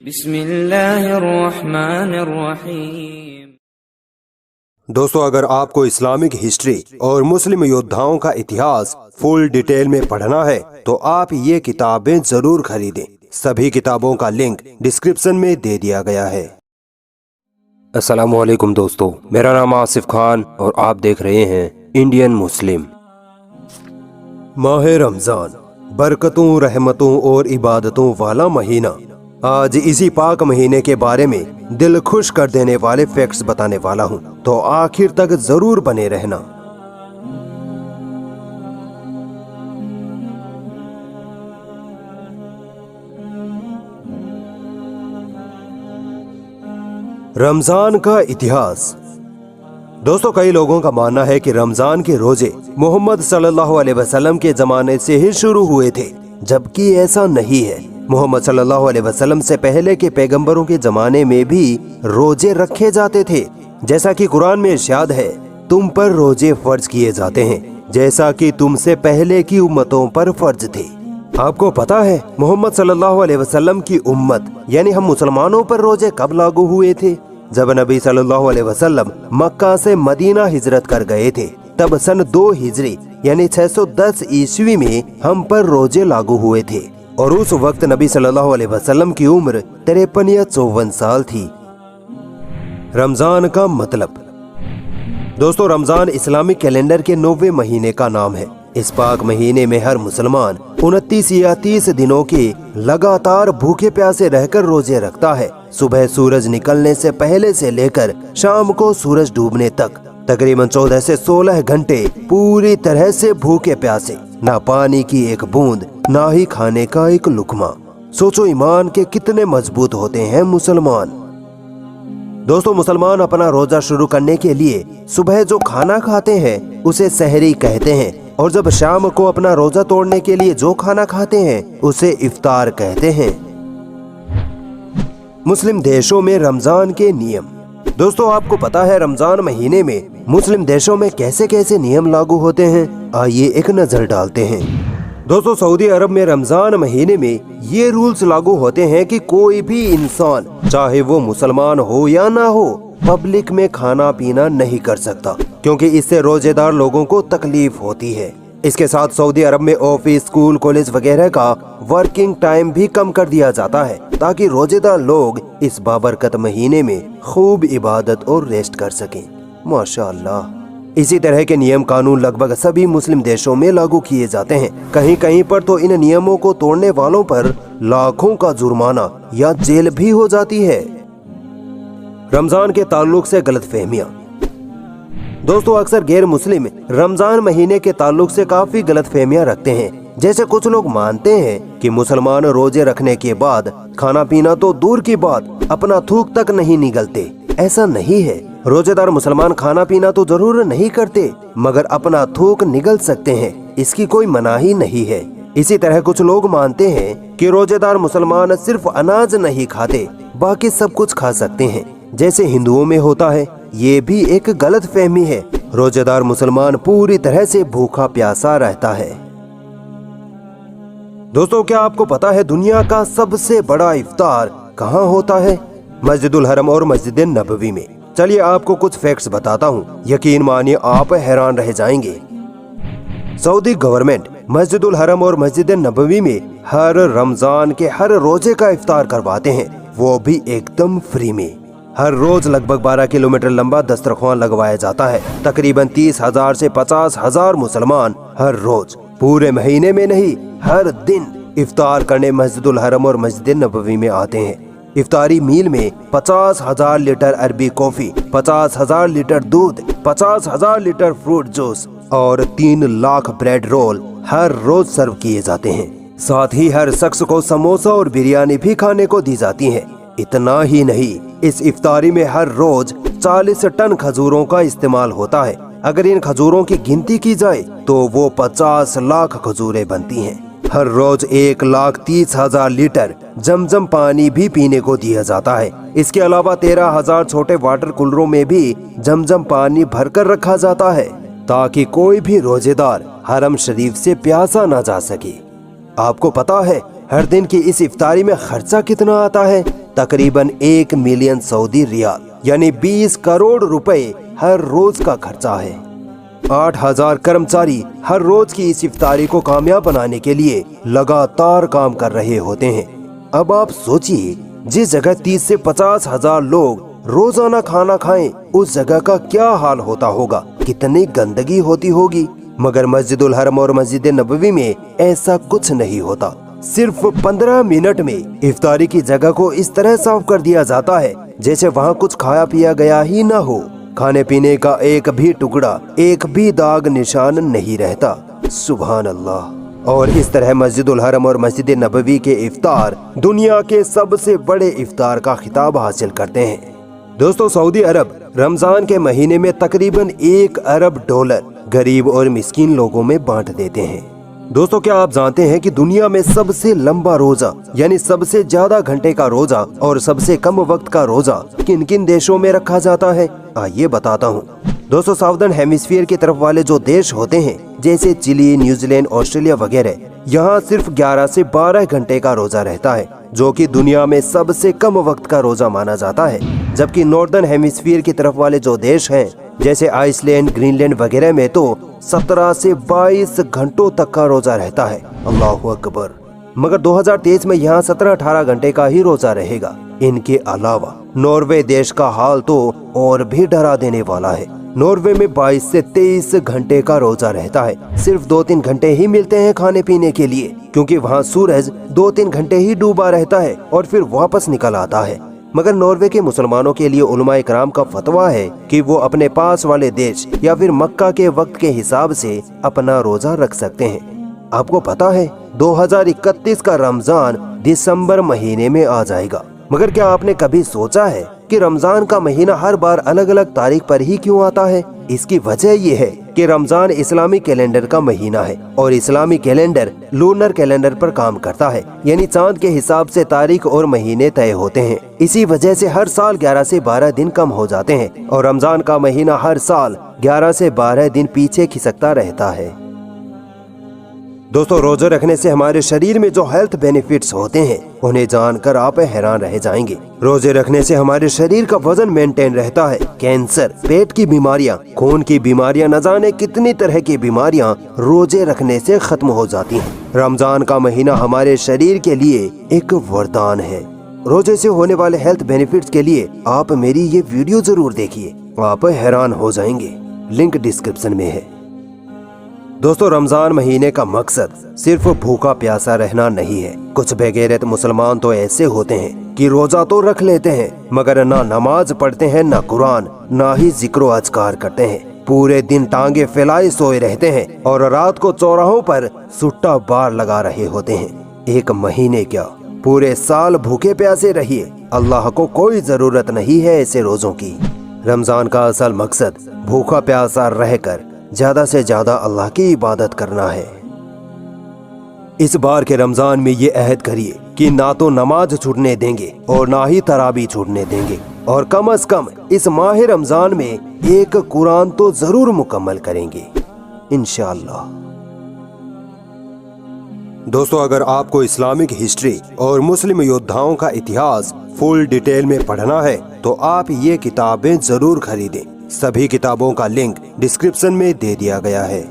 बिस्मिल्लाहिर्रहमानिर्रहीम। दोस्तों, अगर आपको इस्लामिक हिस्ट्री और मुस्लिम योद्धाओं का इतिहास फुल डिटेल में पढ़ना है तो आप ये किताबें जरूर खरीदें। सभी किताबों का लिंक डिस्क्रिप्शन में दे दिया गया है। अस्सलामुअलैकुम दोस्तों, मेरा नाम आसिफ खान और आप देख रहे हैं इंडियन मुस्लिम। माह रमजान बरकतों, रहमतों और इबादतों वाला महीना। आज इसी पाक महीने के बारे में दिल खुश कर देने वाले फैक्ट्स बताने वाला हूँ, तो आखिर तक जरूर बने रहना। रमजान का इतिहास। दोस्तों, कई लोगों का मानना है कि रमजान के रोजे मोहम्मद सल्लल्लाहु अलैहि वसल्लम के जमाने से ही शुरू हुए थे, जबकि ऐसा नहीं है। मोहम्मद सल्लल्लाहु अलैहि वसल्लम से पहले के पैगंबरों के जमाने में भी रोजे रखे जाते थे। जैसा कि कुरान में इरशाद है, तुम पर रोजे फर्ज किए जाते हैं जैसा कि तुमसे पहले की उम्मतों पर फर्ज थे। आपको पता है मोहम्मद सल्लल्लाहु अलैहि वसल्लम की उम्मत यानी हम मुसलमानों पर रोजे कब लागू हुए थे? जब नबी सल्लल्लाहु अलैहि वसल्लम मक्का से मदीना हिजरत कर गए थे, तब सन 2 हिजरी यानी 610 ईस्वी में हम पर रोजे लागू हुए थे और उस वक्त नबी सल्लल्लाहु अलैहि वसल्लम की उम्र 53 या 54 साल थी। रमजान का मतलब। दोस्तों, रमजान इस्लामिक कैलेंडर के 9वें महीने का नाम है। इस पाक महीने में हर मुसलमान 29 या 30 दिनों के लगातार भूखे प्यासे रहकर रोजे रखता है। सुबह सूरज निकलने से पहले से लेकर शाम को सूरज डूबने तक तकरीबन 14 से 16 घंटे पूरी तरह से भूखे प्यासे, ना पानी की एक बूंद, ना ही खाने का एक लुकमा। सोचो ईमान के कितने मजबूत होते हैं मुसलमान। दोस्तों, मुसलमान अपना रोजा शुरू करने के लिए सुबह जो खाना खाते हैं उसे सहरी कहते हैं, और जब शाम को अपना रोजा तोड़ने के लिए जो खाना खाते हैं उसे इफ्तार कहते हैं। मुस्लिम देशों में रमजान के नियम। दोस्तों, आपको पता है रमजान महीने में मुस्लिम देशों में कैसे कैसे नियम लागू होते हैं? आइए एक नजर डालते हैं। दोस्तों, सऊदी अरब में रमजान महीने में ये रूल्स लागू होते हैं कि कोई भी इंसान, चाहे वो मुसलमान हो या ना हो, पब्लिक में खाना पीना नहीं कर सकता, क्योंकि इससे रोजेदार लोगों को तकलीफ होती है। इसके साथ सऊदी अरब में ऑफिस, स्कूल, कॉलेज वगैरह का वर्किंग टाइम भी कम कर दिया जाता है, ताकि रोजेदार लोग इस बाबरकत महीने में खूब इबादत और रेस्ट कर सकें। माशाअल्लाह। इसी तरह के नियम कानून लगभग सभी मुस्लिम देशों में लागू किए जाते हैं। कहीं कहीं पर तो इन नियमों को तोड़ने वालों पर लाखों का जुर्माना या जेल भी हो जाती है। रमजान के ताल्लुक से गलतफहमियां। दोस्तों, अक्सर गैर मुस्लिम रमजान महीने के ताल्लुक से काफी गलतफहमियां रखते हैं। जैसे कुछ लोग मानते हैं कि मुसलमान रोजे रखने के बाद खाना पीना तो दूर की बात, अपना थूक तक नहीं निगलते। ऐसा नहीं है। रोजेदार मुसलमान खाना पीना तो जरूर नहीं करते, मगर अपना थूक निगल सकते हैं, इसकी कोई मनाही नहीं है। इसी तरह कुछ लोग मानते हैं कि रोजेदार मुसलमान सिर्फ अनाज नहीं खाते, बाकी सब कुछ खा सकते हैं, जैसे हिंदुओं में होता है। ये भी एक गलत फहमी है। रोजेदार मुसलमान पूरी तरह से भूखा प्यासा रहता है। दोस्तों, क्या आपको पता है दुनिया का सबसे बड़ा इफ्तार कहाँ होता है? मस्जिदुल हरम और मस्जिद नबवी में। चलिए आपको कुछ फैक्ट्स बताता हूँ, यकीन मानिए आप हैरान रह जाएंगे। सऊदी गवर्नमेंट मस्जिदुल हरम और मस्जिद नबवी में हर रमजान के हर रोजे का इफ्तार करवाते हैं, वो भी एकदम फ्री में। हर रोज लगभग 12 किलोमीटर लंबा दस्तरख्वान लगवाया जाता है। तकरीबन 30,000 से 50,000 मुसलमान हर रोज, पूरे महीने में नहीं, हर दिन इफ्तार करने मस्जिदुल हरम और मस्जिद नबवी में आते हैं। इफ्तारी मील में 50,000 लीटर अरबी कॉफी, 50,000 लीटर दूध, 50,000 लीटर फ्रूट जूस और 3 लाख ब्रेड रोल हर रोज सर्व किए जाते हैं। साथ ही हर शख्स को समोसा और बिरयानी भी खाने को दी जाती है। इतना ही नहीं, इस इफ्तारी में हर रोज 40 टन खजूरों का इस्तेमाल होता है। अगर इन खजूरों की गिनती की जाए तो वो 50 लाख खजूरें बनती हैं। हर रोज 1,30,000 लीटर जमजम पानी भी पीने को दिया जाता है। इसके अलावा 13,000 छोटे वाटर कूलरों में भी जमजम पानी भरकर रखा जाता है, ताकि कोई भी रोजेदार हरम शरीफ से प्यासा ना जा सके। आपको पता है हर दिन की इस इफ्तारी में खर्चा कितना आता है? तकरीबन 1 मिलियन सऊदी रियाल यानी 20 करोड़ रुपए हर रोज का खर्चा है। 8,000 कर्मचारी हर रोज की इस इफ्तारी को कामयाब बनाने के लिए लगातार काम कर रहे होते हैं। अब आप सोचिए, जिस जगह 30 से 50,000 लोग रोजाना खाना खाएं, उस जगह का क्या हाल होता होगा, कितनी गंदगी होती होगी। मगर मस्जिदुल हरम और मस्जिद नबवी में ऐसा कुछ नहीं होता। सिर्फ 15 मिनट में इफ्तारी की जगह को इस तरह साफ कर दिया जाता है जैसे वहाँ कुछ खाया पिया गया ही ना हो। खाने पीने का एक भी टुकड़ा, एक भी दाग निशान नहीं रहता। सुभान अल्लाह। और इस तरह मस्जिदुल हरम और मस्जिद नबवी के इफ्तार दुनिया के सबसे बड़े इफ्तार का खिताब हासिल करते हैं। दोस्तों, सऊदी अरब रमजान के महीने में तकरीबन 1 अरब डॉलर गरीब और मिस्कीन लोगों में बांट देते हैं। दोस्तों, क्या आप जानते हैं कि दुनिया में सबसे लंबा रोजा यानी सबसे ज्यादा घंटे का रोजा और सबसे कम वक्त का रोजा किन किन देशों में रखा जाता है? आइए बताता हूँ। दोस्तों, साउदर्न हेमिस्फीयर की तरफ वाले जो देश होते हैं जैसे चिली, न्यूजीलैंड, ऑस्ट्रेलिया वगैरह, यहाँ सिर्फ 11 से 12 घंटे का रोजा रहता है, जो कि दुनिया में सबसे कम वक्त का रोजा माना जाता है। जबकि नॉर्दर्न हेमिस्फीयर की तरफ वाले जो देश हैं जैसे आइसलैंड, ग्रीनलैंड वगैरह में तो 17 से 22 घंटों तक का रोजा रहता है। अल्लाहु अकबर। मगर 2023 में यहाँ 17-18 घंटे का ही रोजा रहेगा। इनके अलावा नॉर्वे देश का हाल तो और भी डरा देने वाला है। नॉर्वे में 22 से 23 घंटे का रोजा रहता है। सिर्फ 2-3 घंटे ही मिलते हैं खाने पीने के लिए, क्योंकि वहाँ सूरज 2-3 घंटे ही डूबा रहता है और फिर वापस निकल आता है। मगर नॉर्वे के मुसलमानों के लिए उलमाए कराम का फतवा है कि वो अपने पास वाले देश या फिर मक्का के वक्त के हिसाब से अपना रोजा रख सकते हैं। आपको पता है 2031 का रमजान दिसंबर महीने में आ जाएगा। मगर क्या आपने कभी सोचा है कि रमजान का महीना हर बार अलग अलग तारीख पर ही क्यों आता है? इसकी वजह ये है कि रमजान इस्लामी कैलेंडर का महीना है और इस्लामी कैलेंडर लूनर कैलेंडर पर काम करता है, यानी चांद के हिसाब से तारीख और महीने तय होते हैं। इसी वजह से हर साल 11 से 12 दिन कम हो जाते हैं और रमजान का महीना हर साल 11 से 12 दिन पीछे खिसकता रहता है। दोस्तों, रोजे रखने से हमारे शरीर में जो हेल्थ बेनिफिट्स होते हैं उन्हें जानकर आप हैरान रह जाएंगे। रोजे रखने से हमारे शरीर का वजन मेंटेन रहता है। कैंसर, पेट की बीमारियां, खून की बीमारियां, न जाने कितनी तरह की बीमारियां रोजे रखने से खत्म हो जाती हैं। रमजान का महीना हमारे शरीर के लिए एक वरदान है। रोजे से होने वाले हेल्थ बेनिफिट्स के लिए आप मेरी ये वीडियो जरूर देखिए, आप हैरान हो जाएंगे। लिंक डिस्क्रिप्शन में है। दोस्तों, रमजान महीने का मकसद सिर्फ भूखा प्यासा रहना नहीं है। कुछ बेगैरत मुसलमान तो ऐसे होते हैं कि रोजा तो रख लेते हैं मगर ना नमाज पढ़ते हैं, ना कुरान, ना ही जिक्र अज़कार करते हैं। पूरे दिन टांगे फैलाए सोए रहते हैं और रात को चौराहों पर सुट्टा बार लगा रहे होते हैं। एक महीने क्या, पूरे साल भूखे प्यासे रहिए, अल्लाह को कोई जरूरत नहीं है ऐसे रोजों की। रमजान का असल मकसद भूखा प्यासा रहकर ज्यादा से ज्यादा अल्लाह की इबादत करना है। इस बार के रमजान में ये अहद करिए कि ना तो नमाज छूटने देंगे और ना ही तराबी छूटने देंगे, और कम से कम इस माह रमजान में एक कुरान तो जरूर मुकम्मल करेंगे इंशाअल्लाह। दोस्तों, अगर आपको इस्लामिक हिस्ट्री और मुस्लिम योद्धाओं का इतिहास फुल डिटेल में पढ़ना है तो आप ये किताबें जरूर खरीदें। सभी किताबों का लिंक डिस्क्रिप्शन में दे दिया गया है।